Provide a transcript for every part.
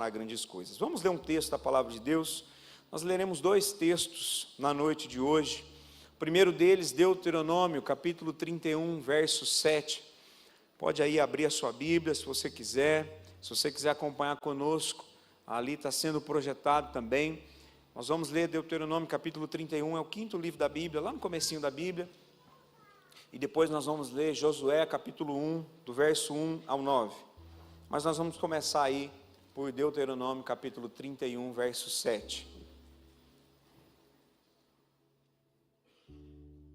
fará grandes coisas. Vamos ler um texto da palavra de Deus. Nós leremos dois textos na noite de hoje. O primeiro deles, Deuteronômio, capítulo 31, verso 7. Pode aí abrir a sua Bíblia, se você quiser. Se você quiser acompanhar conosco, ali está sendo projetado também. Nós vamos ler Deuteronômio, capítulo 31, é o quinto livro da Bíblia, lá no comecinho da Bíblia. E depois nós vamos ler Josué, capítulo 1, do verso 1 ao 9. Mas nós vamos começar aí por Deuteronômio, capítulo 31, verso 7.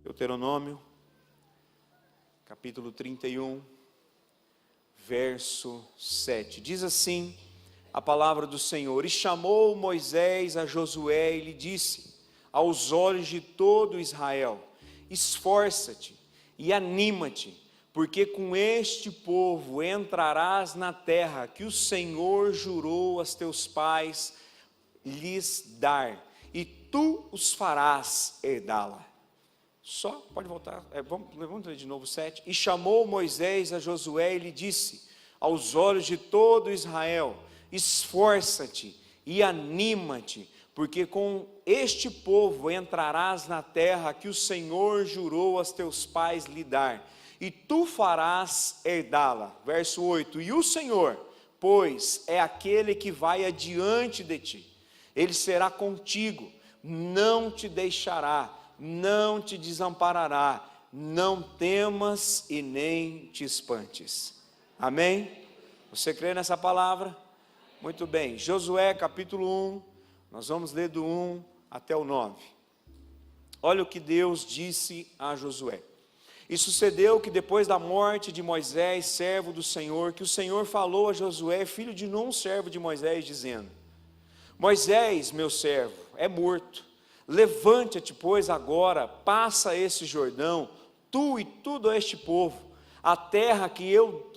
Deuteronômio, capítulo 31, verso 7. Diz assim a palavra do Senhor: E chamou Moisés a Josué e lhe disse, aos olhos de todo Israel: Esforça-te e anima-te, porque com este povo entrarás na terra que o Senhor jurou aos teus pais lhes dar, e tu os farás herdá-la. Só, pode voltar, vamos ler de novo 7. E chamou Moisés a Josué e lhe disse, aos olhos de todo Israel: Esforça-te e anima-te, porque com este povo entrarás na terra que o Senhor jurou aos teus pais lhe dar, e tu farás herdá-la. Verso 8. E o Senhor, pois, é aquele que vai adiante de ti, ele será contigo, não te deixará, não te desamparará, não temas e nem te espantes. Amém? Você crê nessa palavra? Muito bem. Josué capítulo 1, nós vamos ler do 1 até o 9. Olha o que Deus disse a Josué. E sucedeu que depois da morte de Moisés, servo do Senhor, que o Senhor falou a Josué, filho de Num, servo de Moisés, dizendo: Moisés, meu servo, é morto. Levanta-te, pois, agora, passa esse Jordão, tu e todo este povo, a terra que eu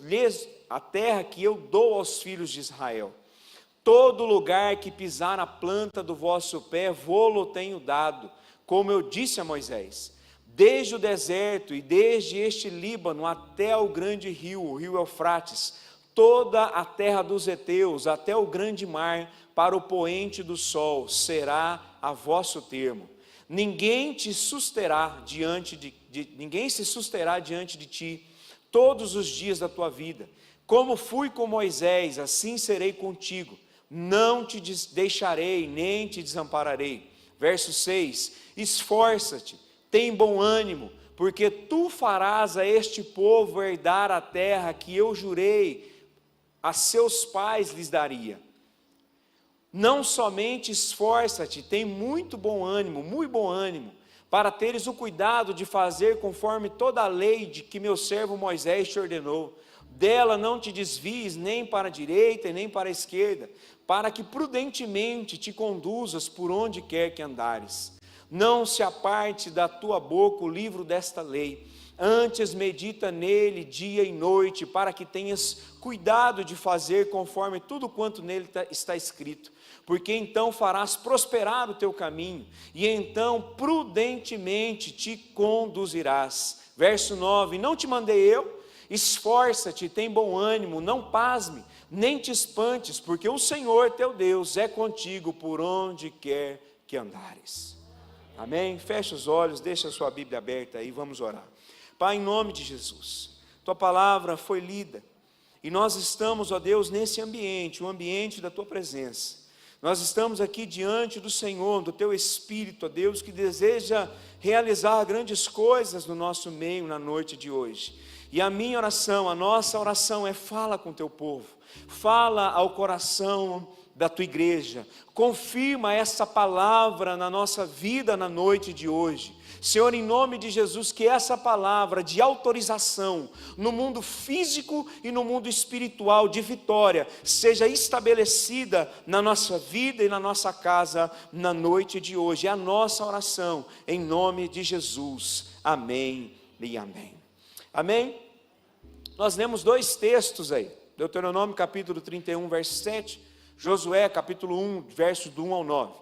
dou aos filhos de Israel. Todo lugar que pisar a planta do vosso pé, vô-lo tenho dado, como eu disse a Moisés, desde o deserto e desde este Líbano até o grande rio, o rio Eufrates, toda a terra dos heteus, até o grande mar, para o poente do sol, será a vosso termo. Ninguém se susterá diante de ti todos os dias da tua vida. Como fui com Moisés, assim serei contigo. Não te deixarei, nem te desampararei. Verso 6. Esforça-te, tem bom ânimo, porque tu farás a este povo herdar a terra que eu jurei a seus pais lhes daria. Não somente esforça-te, tem muito bom ânimo, para teres o cuidado de fazer conforme toda a lei de que meu servo Moisés te ordenou. Dela não te desvies nem para a direita e nem para a esquerda, para que prudentemente te conduzas por onde quer que andares. Não se aparte da tua boca o livro desta lei, antes medita nele dia e noite, para que tenhas cuidado de fazer conforme tudo quanto nele está escrito, porque então farás prosperar o teu caminho, e então prudentemente te conduzirás. Verso 9, não te mandei eu? Esforça-te, tem bom ânimo, não pasme, nem te espantes, porque o Senhor teu Deus é contigo por onde quer que andares. Amém? Feche os olhos, deixa a sua Bíblia aberta aí, vamos orar. Pai, em nome de Jesus, tua palavra foi lida, e nós estamos, ó Deus, nesse ambiente, o ambiente da tua presença. Nós estamos aqui diante do Senhor, do teu Espírito, ó Deus, que deseja realizar grandes coisas no nosso meio na noite de hoje. E a minha oração, a nossa oração é: fala com o teu povo, fala ao coração da tua igreja, confirma essa palavra na nossa vida na noite de hoje. Senhor, em nome de Jesus, que essa palavra de autorização no mundo físico e no mundo espiritual de vitória seja estabelecida na nossa vida e na nossa casa na noite de hoje. É a nossa oração, em nome de Jesus. Amém e amém. Amém? Nós lemos dois textos aí, Deuteronômio capítulo 31, verso 7, Josué capítulo 1, verso do 1 ao 9.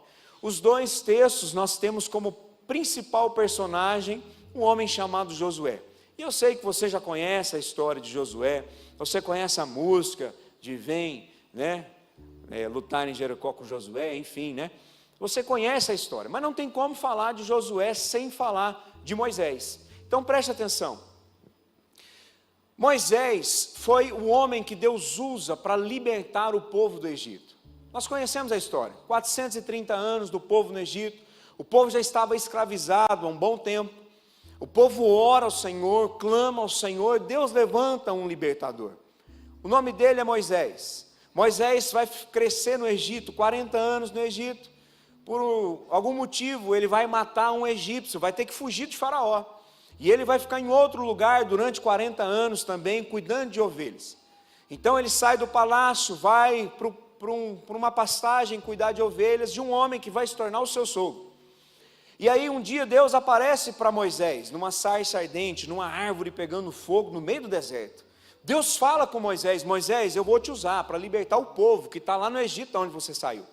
Os dois textos nós temos como principal personagem um homem chamado Josué. E eu sei que você já conhece a história de Josué, você conhece a música de Vem, né? lutar em Jericó com Josué, enfim, né? Você conhece a história, mas não tem como falar de Josué sem falar de Moisés. Então preste atenção. Moisés foi o homem que Deus usa para libertar o povo do Egito. Nós conhecemos a história, 430 anos do povo no Egito, o povo já estava escravizado há um bom tempo, o povo ora ao Senhor, clama ao Senhor, Deus levanta um libertador. O nome dele é Moisés. Moisés vai crescer no Egito, 40 anos no Egito, por algum motivo ele vai matar um egípcio, vai ter que fugir de Faraó. E ele vai ficar em outro lugar durante 40 anos também, cuidando de ovelhas. Então ele sai do palácio, vai para uma pastagem cuidar de ovelhas de um homem que vai se tornar o seu sogro. E aí um dia Deus aparece para Moisés, numa sarça ardente, numa árvore pegando fogo no meio do deserto. Deus fala com Moisés: Moisés, eu vou te usar para libertar o povo que está lá no Egito, onde você saiu.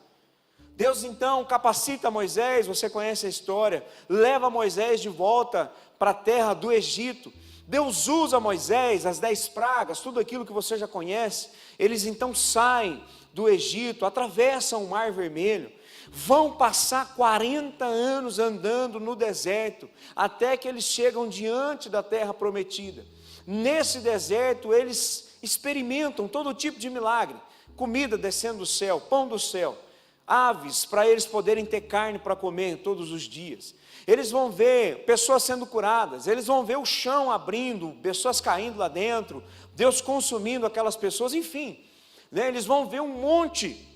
Deus então capacita Moisés, você conhece a história, leva Moisés de volta para a terra do Egito. Deus usa Moisés, as 10 pragas, tudo aquilo que você já conhece. Eles então saem do Egito, atravessam o Mar Vermelho, vão passar 40 anos andando no deserto, até que eles chegam diante da terra prometida. Nesse deserto eles experimentam todo tipo de milagre, comida descendo do céu, pão do céu, aves para eles poderem ter carne para comer todos os dias. Eles vão ver pessoas sendo curadas, eles vão ver o chão abrindo, pessoas caindo lá dentro, Deus consumindo aquelas pessoas, enfim, né? Eles vão ver um monte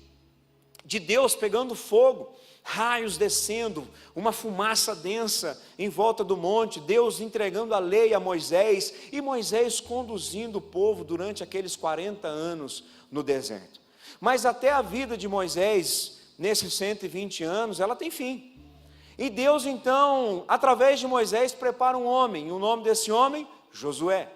de Deus pegando fogo, raios descendo, uma fumaça densa em volta do monte, Deus entregando a lei a Moisés, e Moisés conduzindo o povo durante aqueles 40 anos no deserto. Mas até a vida de Moisés, nesses 120 anos, ela tem fim. E Deus então, através de Moisés, prepara um homem, e o nome desse homem, Josué.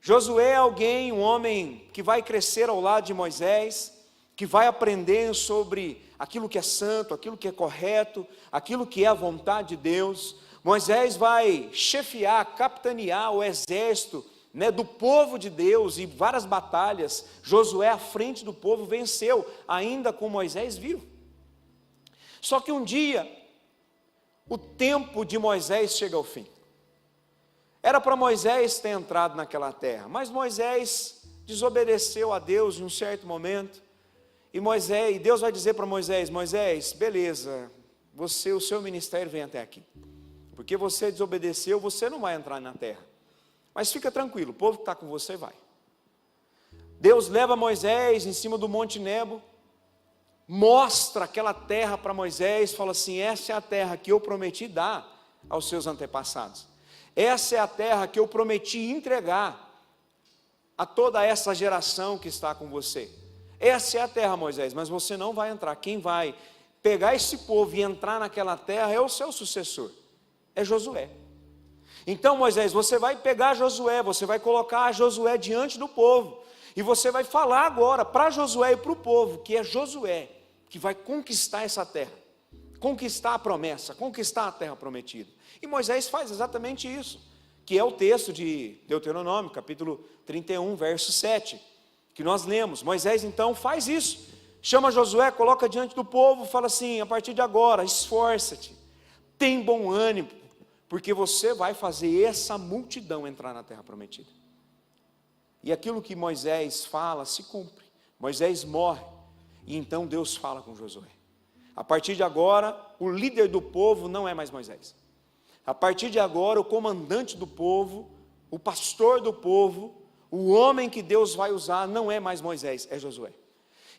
Josué é alguém, um homem que vai crescer ao lado de Moisés, que vai aprender sobre aquilo que é santo, aquilo que é correto, aquilo que é a vontade de Deus. Moisés vai chefiar, capitanear o exército, né, do povo de Deus, e várias batalhas. Josué à frente do povo venceu, ainda com Moisés vivo. Só que um dia, o tempo de Moisés chega ao fim. Era para Moisés ter entrado naquela terra, mas Moisés desobedeceu a Deus em um certo momento, e Deus vai dizer para Moisés: Moisés, beleza, o seu ministério vem até aqui, porque você desobedeceu, você não vai entrar na terra, mas fica tranquilo, o povo que está com você vai. Deus leva Moisés em cima do Monte Nebo, mostra aquela terra para Moisés, fala assim: essa é a terra que eu prometi dar aos seus antepassados, essa é a terra que eu prometi entregar a toda essa geração que está com você. Essa é a terra, Moisés, mas você não vai entrar. Quem vai pegar esse povo e entrar naquela terra é o seu sucessor, é Josué. Então Moisés, você vai pegar Josué, você vai colocar Josué diante do povo, e você vai falar agora para Josué e para o povo, que é Josué que vai conquistar essa terra, conquistar a promessa, conquistar a terra prometida. E Moisés faz exatamente isso, que é o texto de Deuteronômio, capítulo 31, verso 7, que nós lemos. Moisés então faz isso, chama Josué, coloca diante do povo, fala assim: a partir de agora, esforça-te, tem bom ânimo, porque você vai fazer essa multidão entrar na terra prometida. E aquilo que Moisés fala se cumpre. Moisés morre, e então Deus fala com Josué: a partir de agora, o líder do povo não é mais Moisés. A partir de agora, o comandante do povo, o pastor do povo, o homem que Deus vai usar não é mais Moisés, é Josué.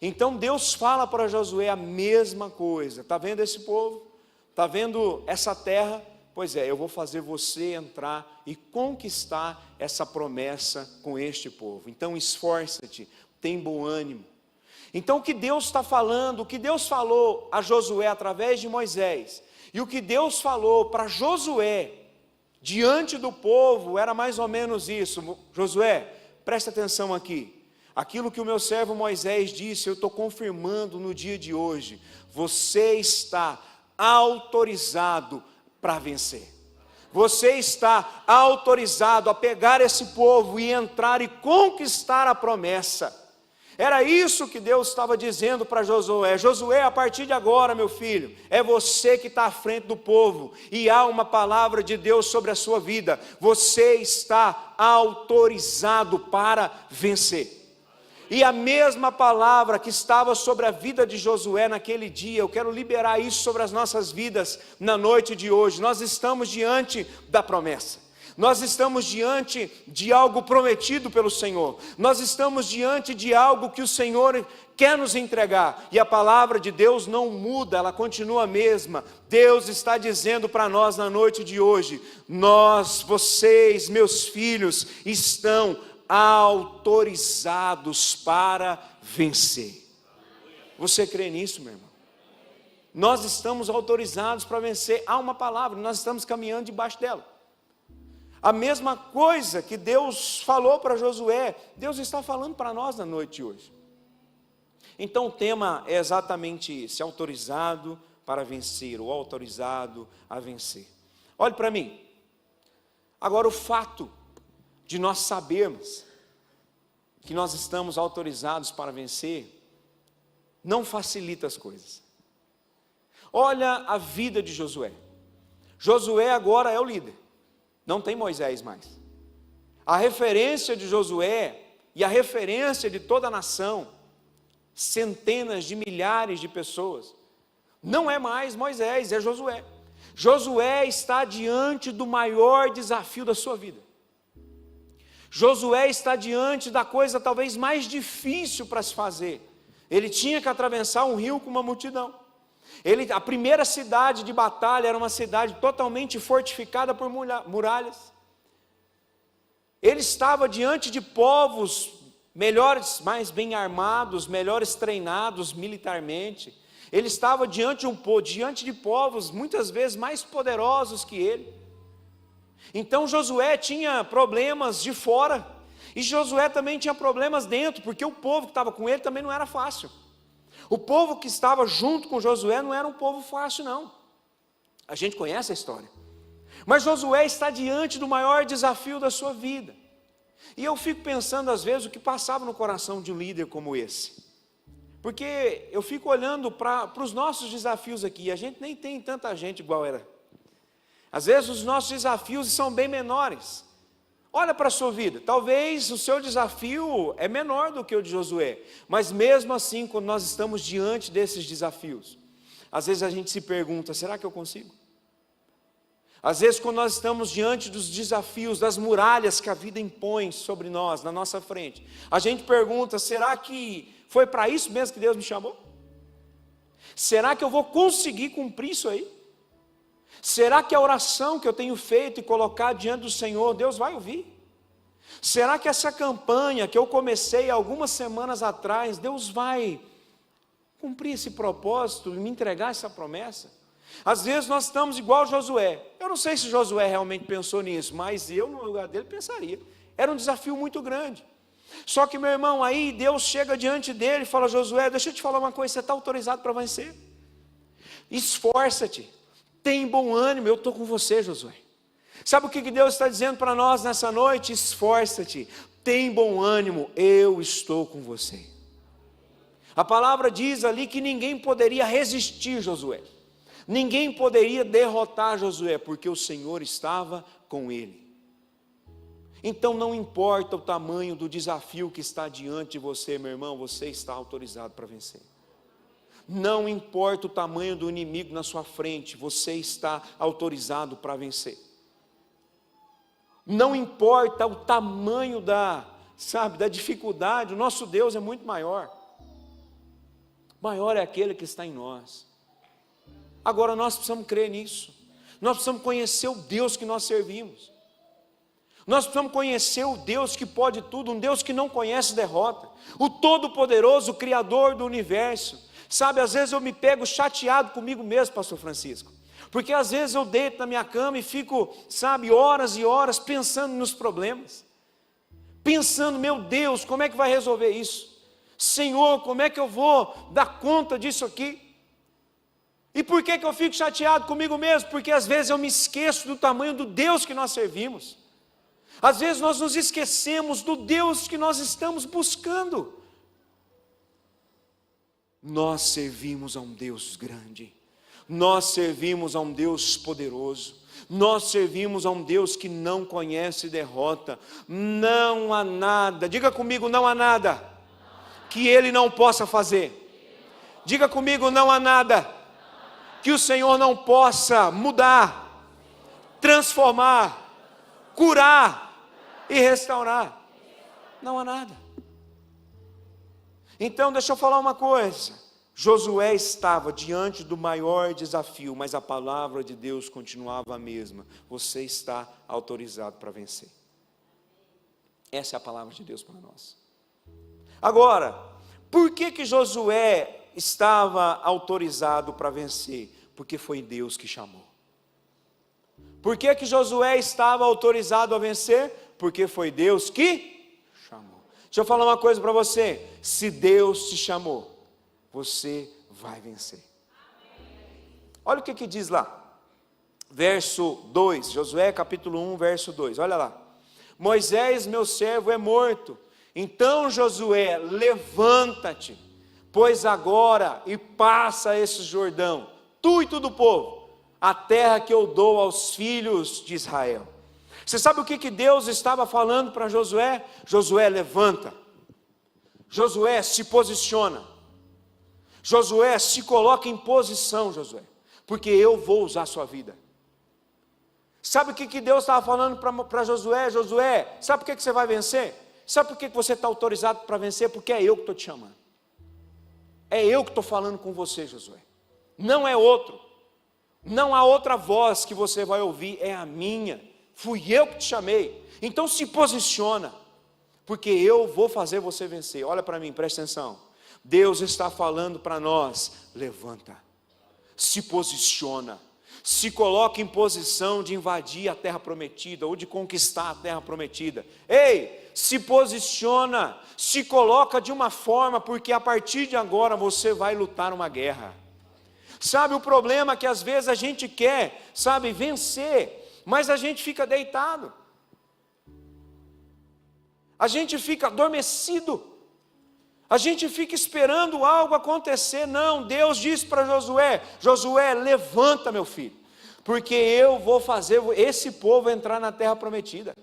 Então Deus fala para Josué a mesma coisa: está vendo esse povo? Está vendo essa terra? Pois é, eu vou fazer você entrar e conquistar essa promessa com este povo. Então esforça-te, tem bom ânimo. Então o que Deus está falando, o que Deus falou a Josué através de Moisés, e o que Deus falou para Josué diante do povo, era mais ou menos isso: Josué, presta atenção aqui, aquilo que o meu servo Moisés disse, eu estou confirmando no dia de hoje, você está autorizado para vencer, você está autorizado a pegar esse povo e entrar e conquistar a promessa. Era isso que Deus estava dizendo para Josué: Josué, a partir de agora, meu filho, é você que está à frente do povo, e há uma palavra de Deus sobre a sua vida, você está autorizado para vencer. E a mesma palavra que estava sobre a vida de Josué naquele dia, eu quero liberar isso sobre as nossas vidas na noite de hoje. Nós estamos diante da promessa, nós estamos diante de algo prometido pelo Senhor, nós estamos diante de algo que o Senhor quer nos entregar, e a palavra de Deus não muda, ela continua a mesma. Deus está dizendo para nós na noite de hoje: vocês, meus filhos, estão autorizados para vencer. Você crê nisso, meu irmão? Nós estamos autorizados para vencer. Há uma palavra, nós estamos caminhando debaixo dela. A mesma coisa que Deus falou para Josué, Deus está falando para nós na noite de hoje. Então o tema é exatamente esse: autorizado para vencer, ou autorizado a vencer. Olhe para mim. Agora, o fato de nós sabermos que nós estamos autorizados para vencer, não facilita as coisas. Olha a vida de Josué. Josué agora é o líder, não tem Moisés mais. A referência de Josué e a referência de toda a nação, centenas de milhares de pessoas, não é mais Moisés, é Josué. Josué está diante do maior desafio da sua vida. Josué está diante da coisa talvez mais difícil para se fazer. Ele tinha que atravessar um rio com uma multidão. A primeira cidade de batalha era uma cidade totalmente fortificada por muralhas. Ele estava diante de povos melhores, mais bem armados, melhores treinados militarmente. Ele estava diante de povos muitas vezes mais poderosos que ele. Então Josué tinha problemas de fora, e Josué também tinha problemas dentro, porque o povo que estava com ele também não era fácil. O povo que estava junto com Josué não era um povo fácil, não. A gente conhece a história. Mas Josué está diante do maior desafio da sua vida. E eu fico pensando às vezes o que passava no coração de um líder como esse. Porque eu fico olhando para os nossos desafios aqui, a gente nem tem tanta gente igual era. Às vezes os nossos desafios são bem menores. Olha para a sua vida, talvez o seu desafio é menor do que o de Josué, mas mesmo assim, quando nós estamos diante desses desafios, às vezes a gente se pergunta: será que eu consigo? Às vezes, quando nós estamos diante dos desafios, das muralhas que a vida impõe sobre nós, na nossa frente, a gente pergunta: será que foi para isso mesmo que Deus me chamou? Será que eu vou conseguir cumprir isso aí? Será que a oração que eu tenho feito e colocado diante do Senhor, Deus vai ouvir? Será que essa campanha que eu comecei algumas semanas atrás, Deus vai cumprir esse propósito e me entregar essa promessa? Às vezes nós estamos igual Josué. Eu não sei se Josué realmente pensou nisso, mas eu no lugar dele pensaria. Era um desafio muito grande. Só que, meu irmão, aí Deus chega diante dele e fala: Josué, deixa eu te falar uma coisa, você está autorizado para vencer. Esforça-te. Tem bom ânimo, eu estou com você, Josué. Sabe o que Deus está dizendo para nós nessa noite? Esforça-te, tem bom ânimo, eu estou com você. A palavra diz ali que ninguém poderia resistir Josué, ninguém poderia derrotar Josué, porque o Senhor estava com ele. Então não importa o tamanho do desafio que está diante de você, meu irmão, você está autorizado para vencer. Não importa o tamanho do inimigo na sua frente, você está autorizado para vencer. Não importa o tamanho da dificuldade, o nosso Deus é muito maior. Maior é aquele que está em nós. Agora nós precisamos crer nisso. Nós precisamos conhecer o Deus que nós servimos. Nós precisamos conhecer o Deus que pode tudo, um Deus que não conhece derrota. O Todo-Poderoso, o Criador do Universo. Sabe, às vezes eu me pego chateado comigo mesmo, pastor Francisco, porque às vezes eu deito na minha cama e fico, horas e horas pensando nos problemas, pensando: meu Deus, como é que vai resolver isso? Senhor, como é que eu vou dar conta disso aqui? E por que eu fico chateado comigo mesmo? Porque às vezes eu me esqueço do tamanho do Deus que nós servimos. Às vezes nós nos esquecemos do Deus que nós estamos buscando. Nós servimos a um Deus grande, nós servimos a um Deus poderoso, nós servimos a um Deus que não conhece derrota. Não há nada, diga comigo, não há nada que Ele não possa fazer. Diga comigo, não há nada que o Senhor não possa mudar, transformar, curar e restaurar. Não há nada. Então deixa eu falar uma coisa. Josué estava diante do maior desafio, mas a palavra de Deus continuava a mesma. Você está autorizado para vencer. Essa é a palavra de Deus para nós. Agora, por que Josué estava autorizado para vencer? Porque foi Deus que chamou. Por que Josué estava autorizado a vencer? Porque foi Deus que chamou. Deixa eu falar uma coisa para você. Se Deus te chamou, você vai vencer. Olha o que diz lá. Verso 2, Josué capítulo 1, verso 2. Olha lá. Moisés, meu servo, é morto. Então Josué, levanta-te, pois agora e passa esse Jordão, tu e todo o povo, a terra que eu dou aos filhos de Israel. Você sabe o que Deus estava falando para Josué? Josué, levanta. Josué, se posiciona. Josué, se coloca em posição, Josué, porque eu vou usar a sua vida. Sabe o que Deus estava falando para Josué? Josué, sabe por que você vai vencer? Sabe por que você está autorizado para vencer? Porque é eu que estou te chamando. É eu que estou falando com você, Josué. Não é outro. Não há outra voz que você vai ouvir, é a minha. Fui eu que te chamei. Então se posiciona, porque eu vou fazer você vencer. Olha para mim, presta atenção. Deus está falando para nós: levanta, se posiciona, se coloca em posição de invadir a terra prometida, ou de conquistar a terra prometida. Ei, se posiciona, se coloca de uma forma, porque a partir de agora você vai lutar uma guerra. Sabe o problema é que às vezes a gente quer, sabe, vencer, mas a gente fica deitado, a gente fica adormecido, a gente fica esperando algo acontecer. Não, Deus disse para Josué: Josué, levanta, meu filho, porque eu vou fazer esse povo entrar na terra prometida.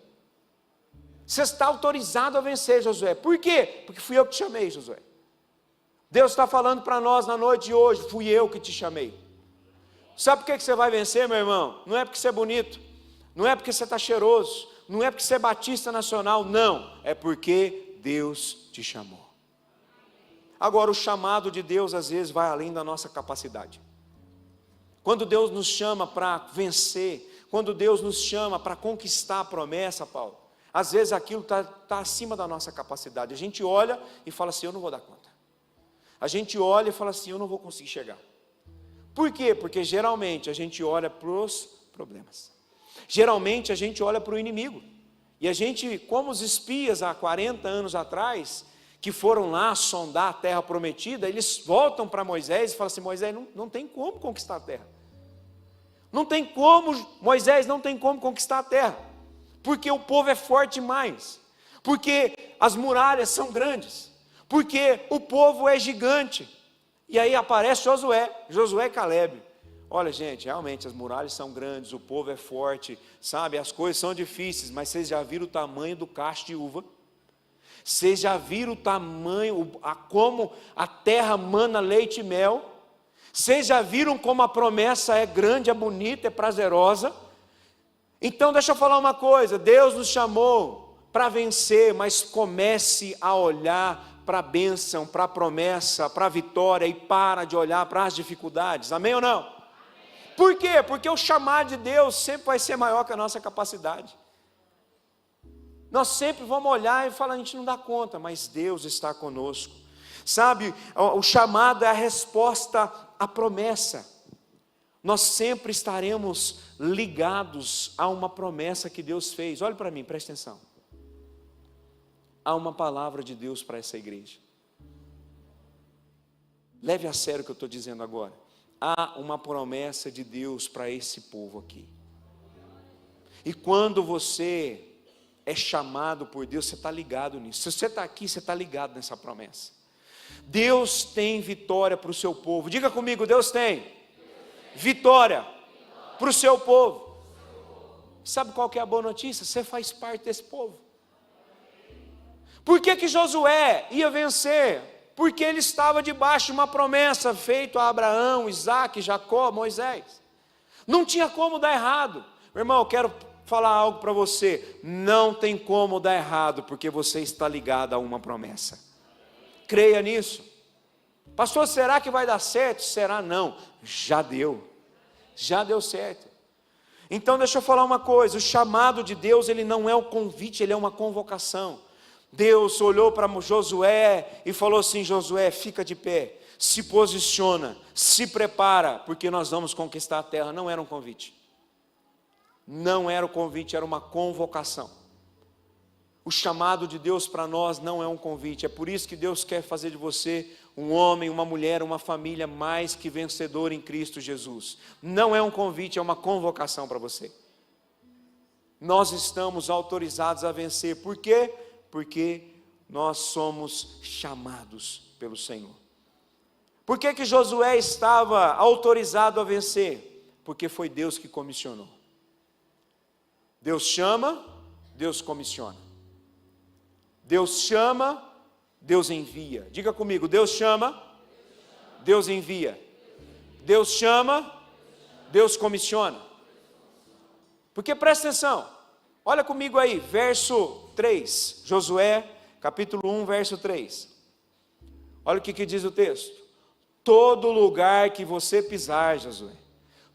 Você está autorizado a vencer, Josué. Por quê? Porque fui eu que te chamei, Josué. Deus está falando para nós na noite de hoje: fui eu que te chamei. Sabe por que você vai vencer, meu irmão? Não é porque você é bonito, não é porque você está cheiroso, não é porque você é batista nacional, não, é porque Deus te chamou. Agora, o chamado de Deus às vezes vai além da nossa capacidade. Quando Deus nos chama para vencer, quando Deus nos chama para conquistar a promessa, Paulo, às vezes aquilo está acima da nossa capacidade. A gente olha e fala assim: eu não vou dar conta. A gente olha e fala assim: eu não vou conseguir chegar. Por quê? Porque geralmente a gente olha para os problemas. Geralmente a gente olha para o inimigo. E a gente, como os espias há 40 anos atrás, que foram lá sondar a terra prometida, eles voltam para Moisés e falam assim: Moisés, não tem como conquistar a terra. Não tem como, Moisés, não tem como conquistar a terra. Porque o povo é forte demais. Porque as muralhas são grandes. Porque o povo é gigante. E aí aparece Josué e Calebe. Olha, gente, realmente as muralhas são grandes, o povo é forte, sabe, as coisas são difíceis, mas vocês já viram o tamanho do cacho de uva? Vocês já viram o tamanho, como a terra mana leite e mel? Vocês já viram como a promessa é grande, é bonita, é prazerosa? Então deixa eu falar uma coisa: Deus nos chamou para vencer, mas comece a olhar para a bênção, para a promessa, para a vitória, e para de olhar para as dificuldades. Amém ou não? Amém. Por quê? Porque o chamado de Deus sempre vai ser maior que a nossa capacidade. Nós sempre vamos olhar e falar: a gente não dá conta, mas Deus está conosco. Sabe, o chamado é a resposta à promessa. Nós sempre estaremos ligados a uma promessa que Deus fez. Olhe para mim, preste atenção. Há uma palavra de Deus para essa igreja. Leve a sério o que eu estou dizendo agora. Há uma promessa de Deus para esse povo aqui. E quando você é chamado por Deus, você está ligado nisso. Se você está aqui, você está ligado nessa promessa. Deus tem vitória para o seu povo. Diga comigo, Deus tem vitória para o seu povo. Sabe qual que é a boa notícia? Você faz parte desse povo. Por que que Josué ia vencer? Porque ele estava debaixo de uma promessa feita a Abraão, Isaque, Jacó, Moisés. Não tinha como dar errado. Meu irmão, eu quero falar algo para você. Não tem como dar errado, porque você está ligado a uma promessa. Creia nisso. Pastor, será que vai dar certo? Será não. Já deu certo. Então deixa eu falar uma coisa, o chamado de Deus, ele não é um convite, ele é uma convocação. Deus olhou para Josué e falou assim: Josué, fica de pé, se posiciona, se prepara, porque nós vamos conquistar a terra. Não era um convite, era uma convocação. O chamado de Deus para nós não é um convite, é por isso que Deus quer fazer de você um homem, uma mulher, uma família mais que vencedor em Cristo Jesus. Não é um convite, é uma convocação para você. Nós estamos autorizados a vencer, por quê? Porque nós somos chamados pelo Senhor. Por que que Josué estava autorizado a vencer? Porque foi Deus que comissionou. Deus chama, Deus comissiona. Deus chama, Deus envia. Diga comigo, Deus chama, Deus envia. Deus chama, Deus comissiona. Porque presta atenção, olha comigo aí, verso 3, Josué, capítulo 1, verso 3. Olha o que diz o texto. Todo lugar que você pisar, Josué,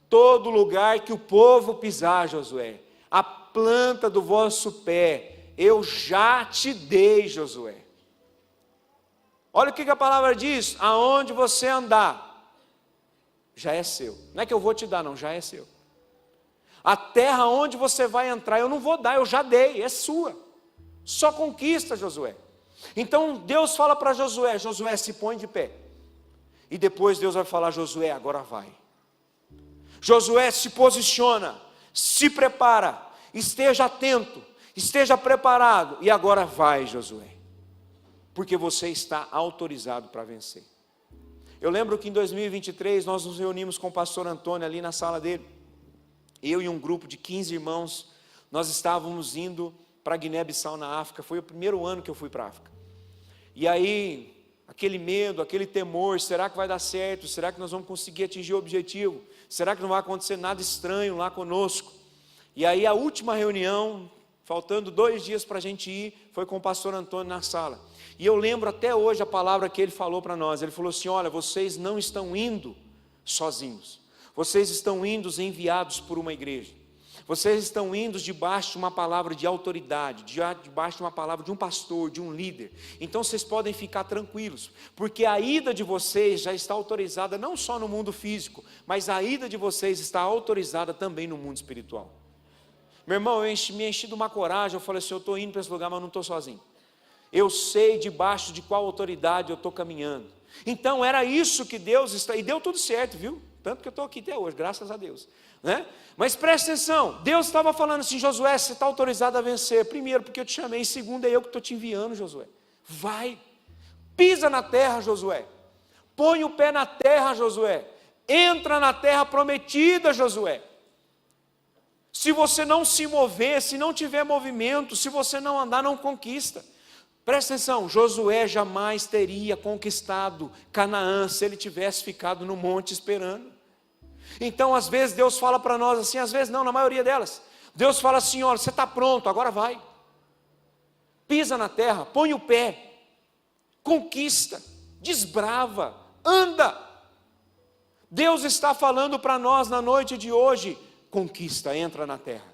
todo lugar que o povo pisar, Josué, a planta do vosso pé, eu já te dei, Josué. Olha o que a palavra diz: aonde você andar, já é seu. Não é que eu vou te dar, não, já é seu. A terra onde você vai entrar, eu não vou dar, eu já dei, é sua. Só conquista, Josué. Então Deus fala para Josué: Josué, se põe de pé. E depois Deus vai falar: Josué, agora vai. Josué, se posiciona, se prepara, esteja atento, esteja preparado, e agora vai, Josué, porque você está autorizado para vencer. Eu lembro que em 2023 nós nos reunimos com o pastor Antônio ali na sala dele, eu e um grupo de 15 irmãos, nós estávamos indo para Guiné-Bissau na África. Foi o primeiro ano que eu fui para a África, e aí aquele medo, aquele temor, será que vai dar certo? Será que nós vamos conseguir atingir o objetivo? Será que não vai acontecer nada estranho lá conosco? E aí a última reunião, faltando 2 dias para a gente ir, foi com o pastor Antônio na sala. E eu lembro até hoje a palavra que ele falou para nós. Ele falou assim: olha, vocês não estão indo sozinhos, vocês estão indo enviados por uma igreja. Vocês estão indo debaixo de uma palavra de autoridade, debaixo de uma palavra de um pastor, de um líder. Então vocês podem ficar tranquilos, porque a ida de vocês já está autorizada não só no mundo físico, mas a ida de vocês está autorizada também no mundo espiritual. Meu irmão, me enchi de uma coragem. Eu falei assim: eu estou indo para esse lugar, mas não estou sozinho. Eu sei debaixo de qual autoridade eu estou caminhando. Então era isso que Deus está, e deu tudo certo, viu? Tanto que eu estou aqui até hoje, graças a Deus, né? Mas presta atenção, Deus estava falando assim: Josué, você está autorizado a vencer. Primeiro, porque eu te chamei. Segundo, é eu que estou te enviando, Josué. Vai, pisa na terra, Josué. Põe o pé na terra, Josué. Entra na terra prometida, Josué. Se você não se mover, se não tiver movimento, se você não andar, não conquista. Presta atenção, Josué jamais teria conquistado Canaã se ele tivesse ficado no monte esperando. Então às vezes Deus fala para nós assim, às vezes não, na maioria delas, Deus fala assim: olha, você está pronto, agora vai, pisa na terra, põe o pé, conquista, desbrava, anda. Deus está falando para nós na noite de hoje: conquista, entra na terra.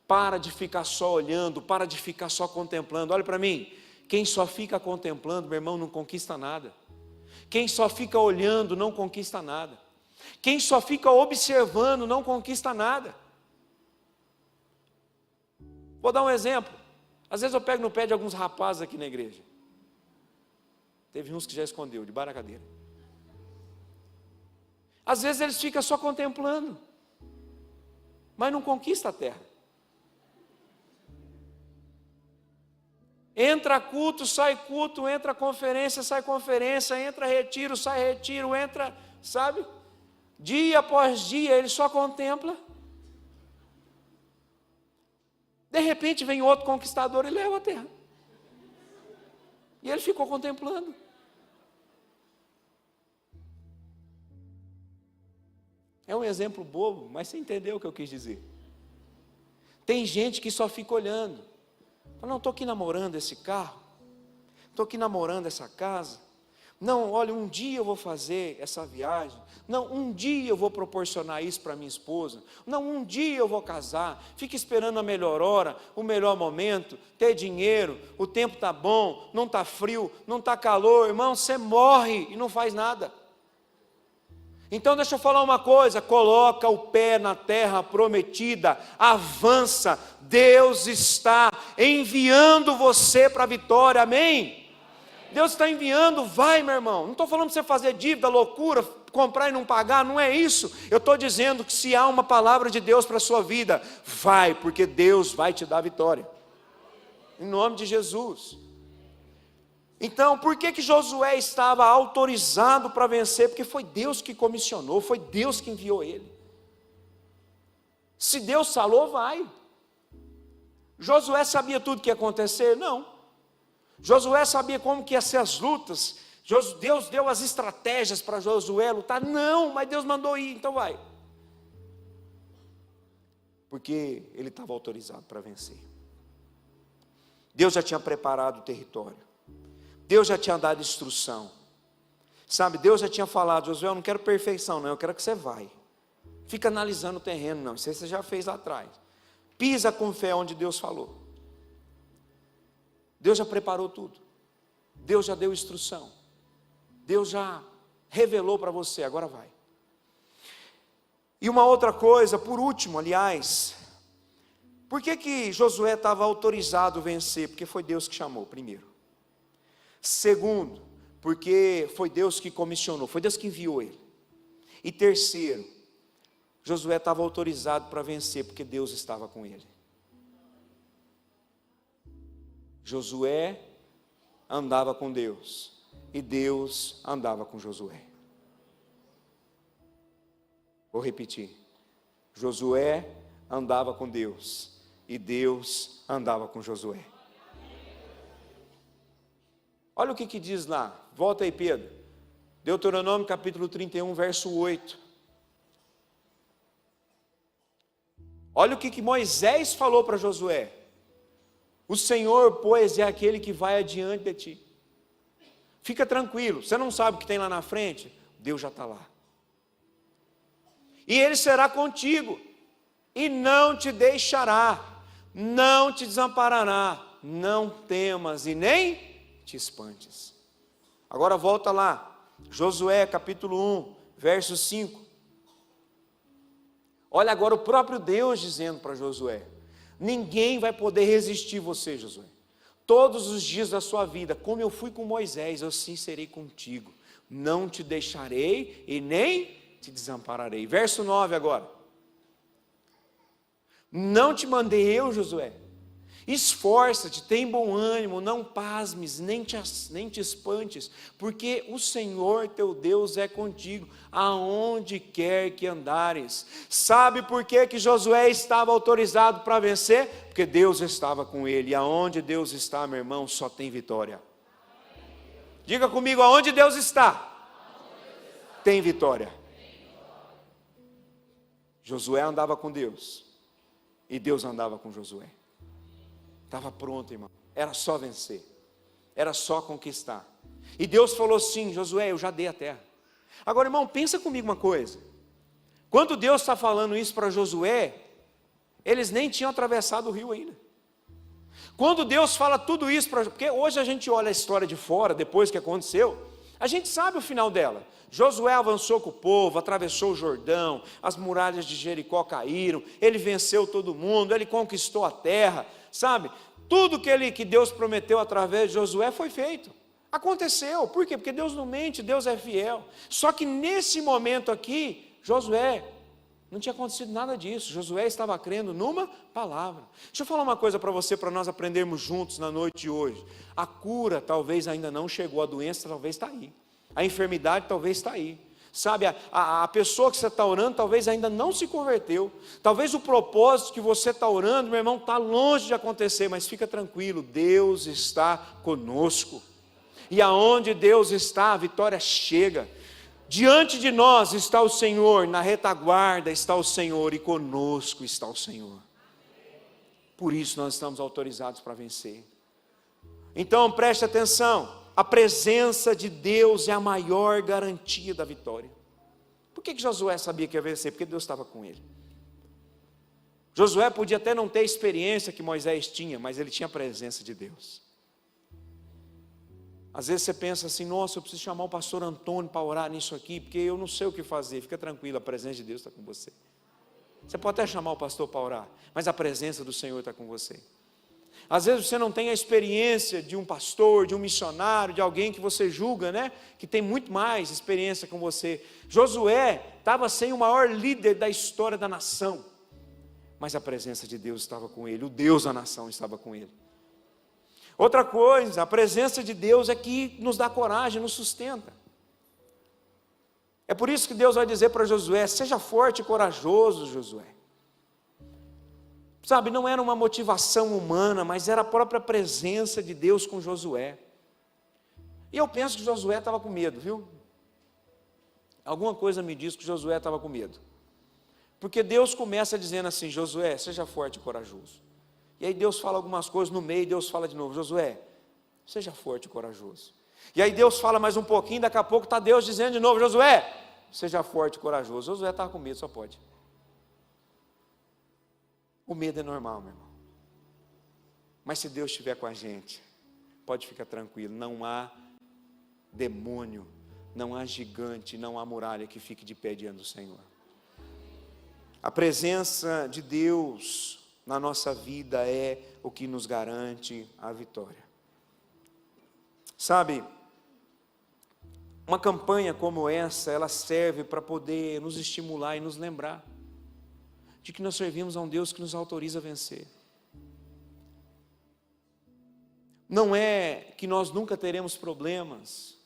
Para de ficar só olhando, para de ficar só contemplando. Olha para mim, quem só fica contemplando, meu irmão, não conquista nada. Quem só fica olhando não conquista nada. Quem só fica observando não conquista nada. Vou dar um exemplo. Às vezes eu pego no pé de alguns rapazes aqui na igreja. Teve uns que já escondeu, debaixo da cadeira. Às vezes eles ficam só contemplando, mas não conquista a terra. Entra culto, sai culto, entra conferência, sai conferência, entra retiro, sai retiro, entra, sabe? Dia após dia, ele só contempla. De repente vem outro conquistador e leva a terra. E ele ficou contemplando. É um exemplo bobo, mas você entendeu o que eu quis dizer. Tem gente que só fica olhando. Fala, não, estou aqui namorando esse carro. Estou aqui namorando essa casa. Não, olha, um dia eu vou fazer essa viagem. Não, um dia eu vou proporcionar isso para minha esposa. Não, um dia eu vou casar. Fica esperando a melhor hora, o melhor momento, ter dinheiro, o tempo está bom, não está frio, não está calor. Irmão, você morre e não faz nada. Então deixa eu falar uma coisa, coloca o pé na terra prometida, avança, Deus está enviando você para a vitória, amém? Deus está enviando, vai meu irmão, não estou falando para você fazer dívida, loucura, comprar e não pagar, não é isso, eu estou dizendo que se há uma palavra de Deus para a sua vida, vai, porque Deus vai te dar vitória, em nome de Jesus. Então, por que Josué estava autorizado para vencer? Porque foi Deus que comissionou, foi Deus que enviou ele. Se Deus falou, vai. Josué sabia tudo que ia acontecer? Não. Josué sabia como que ia ser as lutas? Deus deu as estratégias para Josué lutar? Não, mas Deus mandou ir, então vai. Porque ele estava autorizado para vencer. Deus já tinha preparado o território. Deus já tinha dado instrução, sabe, Deus já tinha falado, Josué, eu não quero perfeição não, eu quero que você vai, fica analisando o terreno não, isso aí você já fez lá atrás, pisa com fé onde Deus falou, Deus já preparou tudo, Deus já deu instrução, Deus já revelou para você, agora vai. E uma outra coisa, por último, aliás, por que Josué estava autorizado a vencer? Porque foi Deus que chamou, primeiro. Segundo, porque foi Deus que comissionou, foi Deus que enviou ele. E terceiro, Josué estava autorizado para vencer, porque Deus estava com ele. Josué andava com Deus, e Deus andava com Josué. Vou repetir, Josué andava com Deus, e Deus andava com Josué. Olha o que diz lá, volta aí Pedro, Deuteronômio capítulo 31, verso 8. Olha o que Moisés falou para Josué, o Senhor, pois, é aquele que vai adiante de ti. Fica tranquilo, você não sabe o que tem lá na frente, Deus já está lá. E Ele será contigo, e não te deixará, não te desamparará, não temas e nem te espantes. Agora volta lá, Josué capítulo 1, verso 5. Olha agora o próprio Deus dizendo para Josué, ninguém vai poder resistir você, Josué. Todos os dias da sua vida, como eu fui com Moisés, eu sim serei contigo. Não te deixarei e nem te desampararei. Verso 9 agora. Não te mandei eu, Josué? Esforça-te, tem bom ânimo, não pasmes, nem te espantes, porque o Senhor teu Deus é contigo, aonde quer que andares. Sabe por que Josué estava autorizado para vencer? Porque Deus estava com ele, e aonde Deus está, meu irmão, só tem vitória. Diga comigo, aonde Deus está? Tem vitória. Josué andava com Deus, e Deus andava com Josué. Estava pronto, irmão, era só vencer, era só conquistar. E Deus falou assim, Josué, eu já dei a terra. Agora, irmão, pensa comigo uma coisa, quando Deus está falando isso para Josué, eles nem tinham atravessado o rio ainda. Quando Deus fala tudo isso, porque hoje a gente olha a história de fora, depois que aconteceu, a gente sabe o final dela. Josué avançou com o povo, atravessou o Jordão, as muralhas de Jericó caíram, ele venceu todo mundo, ele conquistou a terra, sabe? Tudo que Deus prometeu através de Josué foi feito, aconteceu. Por quê? Porque Deus não mente, Deus é fiel. Só que nesse momento aqui, Josué Não tinha acontecido nada disso. Josué estava crendo numa palavra. Deixa eu falar uma coisa para você, para nós aprendermos juntos na noite de hoje. A cura talvez ainda não chegou, a doença talvez está aí, a enfermidade talvez está aí. Sabe, a pessoa que você está orando talvez ainda não se converteu. Talvez o propósito que você está orando, meu irmão, está longe de acontecer. Mas fica tranquilo, Deus está conosco. E aonde Deus está, a vitória chega. Diante de nós está o Senhor, na retaguarda está o Senhor e conosco está o Senhor. Por isso nós estamos autorizados para vencer. Então preste atenção, a presença de Deus é a maior garantia da vitória. Por que Josué sabia que ia vencer? Porque Deus estava com ele. Josué podia até não ter a experiência que Moisés tinha, mas ele tinha a presença de Deus. Às vezes você pensa assim, nossa, eu preciso chamar o pastor Antônio para orar nisso aqui, porque eu não sei o que fazer. Fica tranquilo, a presença de Deus está com você. Você pode até chamar o pastor para orar, mas a presença do Senhor está com você. Às vezes você não tem a experiência de um pastor, de um missionário, de alguém que você julga, né? Que tem muito mais experiência com você. Josué estava sem o maior líder da história da nação, mas a presença de Deus estava com ele, o Deus da nação estava com ele. Outra coisa, a presença de Deus é que nos dá coragem, nos sustenta. É por isso que Deus vai dizer para Josué, seja forte e corajoso, Josué. Sabe, não era uma motivação humana, mas era a própria presença de Deus com Josué. E eu penso que Josué estava com medo, viu? Alguma coisa me diz que Josué estava com medo. Porque Deus começa dizendo assim, Josué, seja forte e corajoso. E aí Deus fala algumas coisas no meio, Deus fala de novo, Josué, seja forte e corajoso. E aí Deus fala mais um pouquinho, daqui a pouco está Deus dizendo de novo, Josué, seja forte e corajoso. Josué estava com medo, só pode. O medo é normal, meu irmão. Mas se Deus estiver com a gente, pode ficar tranquilo, não há demônio, não há gigante, não há muralha que fique de pé diante do Senhor. A presença de Deus na nossa vida é o que nos garante a vitória. Sabe, uma campanha como essa, ela serve para poder nos estimular e nos lembrar de que nós servimos a um Deus que nos autoriza a vencer. Não é que nós nunca teremos problemas,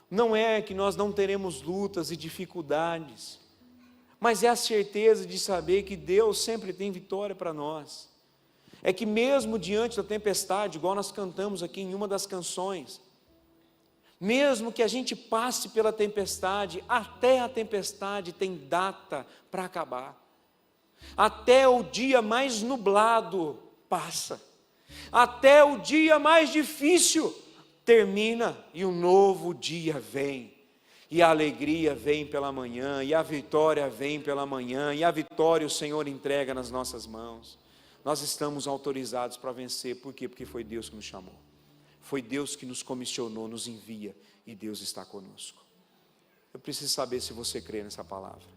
não é que nós não teremos lutas e dificuldades, mas é a certeza de saber que Deus sempre tem vitória para nós. É que mesmo diante da tempestade, igual nós cantamos aqui em uma das canções, mesmo que a gente passe pela tempestade, até a tempestade tem data para acabar. Até o dia mais nublado passa. Até o dia mais difícil termina e um novo dia vem. E a alegria vem pela manhã, e a vitória vem pela manhã, e a vitória o Senhor entrega nas nossas mãos. Nós estamos autorizados para vencer, por quê? Porque foi Deus que nos chamou. Foi Deus que nos comissionou, nos envia, e Deus está conosco. Eu preciso saber se você crê nessa palavra.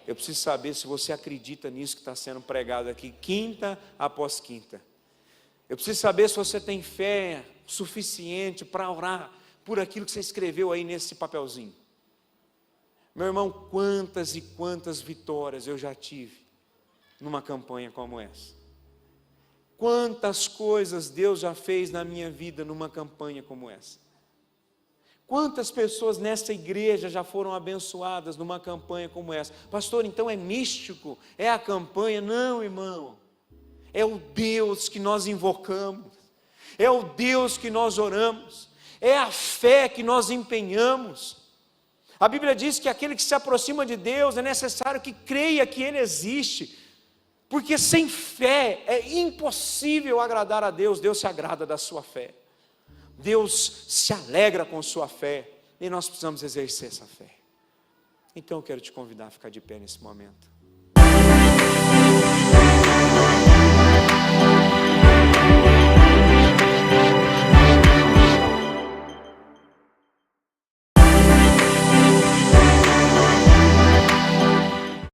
Eu preciso saber se você acredita nisso que está sendo pregado aqui, quinta após quinta. Eu preciso saber se você tem fé suficiente para orar por aquilo que você escreveu aí nesse papelzinho. Meu irmão, quantas e quantas vitórias eu já tive numa campanha como essa. Quantas coisas Deus já fez na minha vida numa campanha como essa. Quantas pessoas nessa igreja já foram abençoadas numa campanha como essa. Pastor, então é místico? É a campanha? Não, irmão. É o Deus que nós invocamos. É o Deus que nós oramos. É a fé que nós empenhamos. A Bíblia diz que aquele que se aproxima de Deus é necessário que creia que Ele existe, porque sem fé é impossível agradar a Deus. Deus se agrada da sua fé, Deus se alegra com sua fé, e nós precisamos exercer essa fé. Então eu quero te convidar a ficar de pé nesse momento.